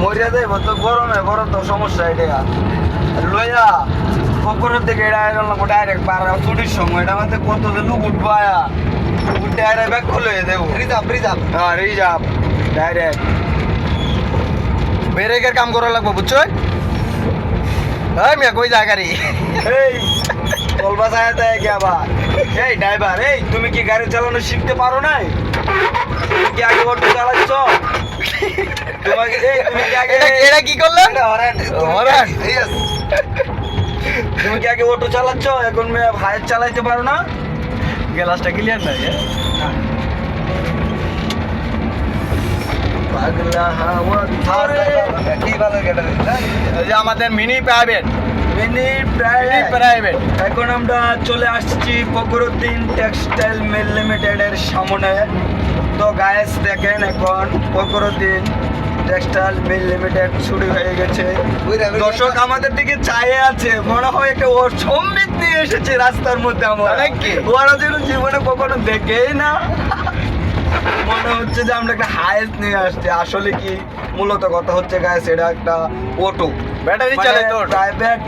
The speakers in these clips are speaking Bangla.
মরিয়া দেব তো গরমে বড় তো সমস্যা এটা লইয়া পুকুরের দিকে এটা ডাইরেক্ট পারা ছুটির সময় এটা আমাদের কত যে লুক উঠবো উঠে আরে ব্যাগ খুলে দেবো রিজার্ভ হ্যাঁ রিজার্ভ ডাইরেক্ট ব্রেকের কাম করা লাগবো বুঝছো এই মিয়া কই জায়গারি এই বলবা যায় তাই কি আবার এই ড্রাইভার এই তুমি কি গাড়ি চালানো শিখতে পারো নাই তুমি কি আগে অটো চালাচ্ছ তোমাকে এই তুমি কি আগে এটা কি করলেন হরেন ইয়েস তুমি কি আগে অটো চালাচ্ছ এখন মেয়ে ভাইয়ের চালাইতে পারো না গ্লাসটা ক্লিয়ার নাই পাগলা হাওয়া কি ভালো গেটা এই আমাদের মিনি প্রাইভেট এখন আমরা চলে আসছি ফখরুদ্দিন টেক্সটাইল মিল লিমিটেডের সামনে তো গায়েস দেখেন এখন ফখরুদ্দিন টেক্সটাইল মিল লিমিটেড শুরু হয়ে গেছে দর্শক আমাদের দিকে চায়ে আছে মনে হয় একটা ওর সম্বিত নিয়ে এসেছে রাস্তার মধ্যে আমরা ওরা যেন জীবনে কখনো দেখেই না মনে হচ্ছে যে আমরা একটা হাইস নিয়ে আসছি আসলে কি মূলত কথা হচ্ছে গাইস এটা একটা অটো ব্যাটারি চালিত প্রাইভেট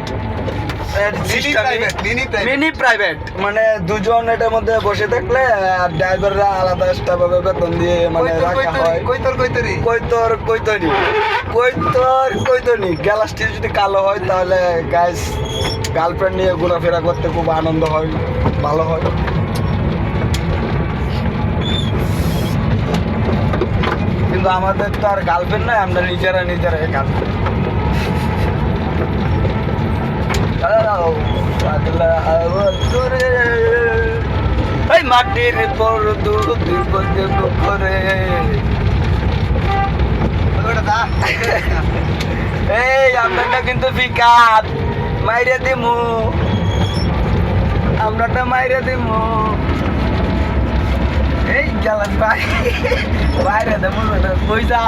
মিনি প্রাইভেট মানে দুজন এটার মধ্যে বসে থাকলে আর ড্রাইভাররা আলাদা এক্সট্রা ভাবে বেতন দিয়ে মানে রাখা হয় কৈতরি গ্যালাসটি যদি কালো হয় তাহলে গাইস গার্লফ্রেন্ড নিয়ে ঘোরাফেরা করতে খুব আনন্দ হয় ভালো হয় কিন্তু আমাদের তো আর গার্লফ্রেন্ড নয় আমরা নিজেরাই গার্লফ্রেন্ড এই মাটির পর করে এই আমরা কিন্তু ফিকাত মাইরে দিমু আমরাটা মাইরে দিমু এই গেলাম বাইরে দেবো পয়সা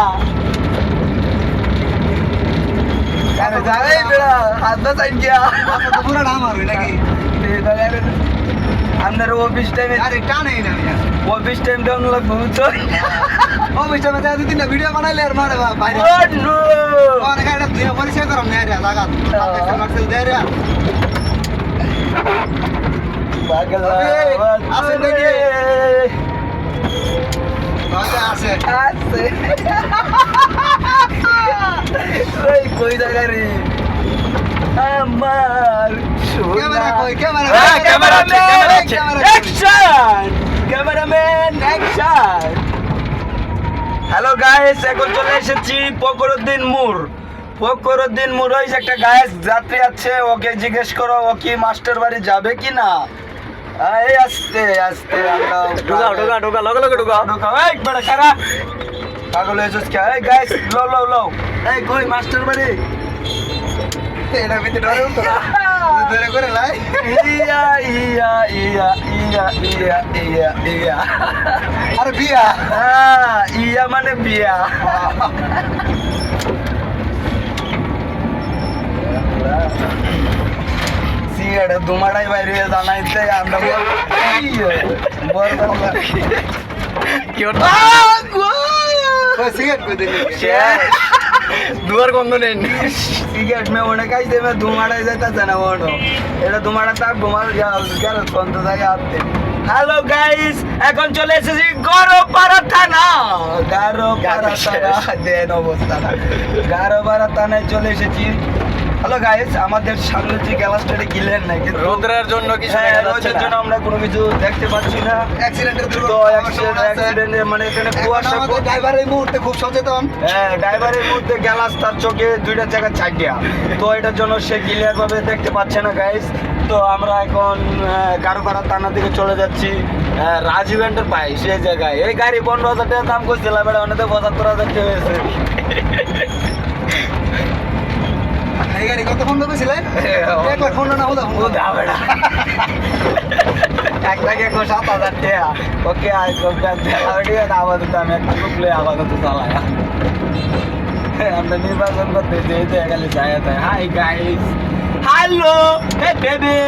আপনার অফিস টাইমে অফিস টাইম ডাউন লাগবে বুঝছো অফিস টাইমে তিনটা ভিডিও বানাইলে আর মারে বাইরে পরিচয় করম নেই রে লাগা আছে নাকি আছে ওই কই জায়গা রে আমার ক্যামেরাম্যান অ্যাকশন হ্যালো গাইস এখন চলে এসেছি ফখরুদ্দিন মোড় হয়েছে একটা গাইস যাত্রী আছে ওকে জিজ্ঞেস করো ও কি মাস্টার বাড়ি যাবে কি না এই আস্তে আস্তে ঢোকা এই বড় খারা পাগল হয়েছিস কে এই গাইস লো এই কই মাস্টার বাড়ি এটা ভিতরে ডরে উঠতো না ধরে করে লাই ইয়া আরে বিয়া ইয়া মানে বিয়া সিগারেট দুমাড়াই বাইরে জানাইতে আমরা দুয়ার গন্ধ নেই সিগারেট মে অনেক আইসে মে ধুমাড়াই যাইতেছে না ওনো এটা ধুমাড়া তার ধুমার গন্ধ থাকে আসতে হ্যালো গাইস এখন চলে এসেছি গারোপাড়া থানা দেন অবস্থা গারোপাড়া থানায় চলে এসেছি হ্যালো গাইস আমাদের সামনে যে গ্যালাসটা গিলেন নাকি রোদ্রের জন্য কিছু রোদের জন্য আমরা কোনো কিছু দেখতে পাচ্ছি না অ্যাক্সিডেন্টের মানে এখানে কুয়াশা ড্রাইভারের মুহূর্তে খুব সচেতন ড্রাইভারের মুহূর্তে গ্যালাস তার চোখে দুইটা জায়গা ছাড়িয়া তো এটার জন্য সে ক্লিয়ার ভাবে দেখতে পাচ্ছে না গাইস তো আমরা এখন গারোপাড়া থানা থেকে চলে যাচ্ছি রাজীব এন্টারপ্রাইজ সেই জায়গায় এই গাড়ি 15,000 টাকা দাম করছিলাম এটা অনেক 75,000 টাকা হয়েছে এই গাড়ি কত ফোন করেছিলেন একবার ফোন না হলো বেড়া এক লাখে 7,000 টাকা ওকে আজ আপাতত আমি একটা টুকলে আপাতত চালাই আমরা নির্বাচন করতে যেতে গেলে যাই hi guys hello hey baby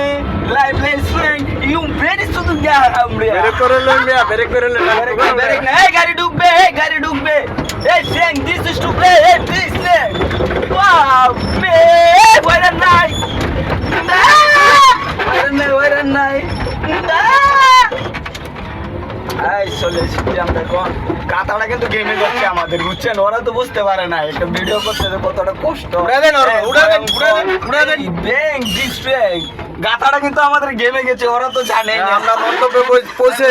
live লেসিং ইউ ভেরি সুদ গয়া আমরা বেরে করে লে এই গাড়ি ঢুকবে এই friend this is to play এই প্লিজ আসছি আমরা এখন। কাতাটা কিন্তু গেমে করছে আমাদের, বুঝছেন? ওরা তো বুঝতে পারে না একটা ভিডিও করতে যে কতটা কষ্ট। ব্যাং ডিস্ট্র্যাক গাতাটা কিন্তু আমাদের গেমে গেছে, ওরা তো জানে। আমরা মন্তব্যে পৌঁছে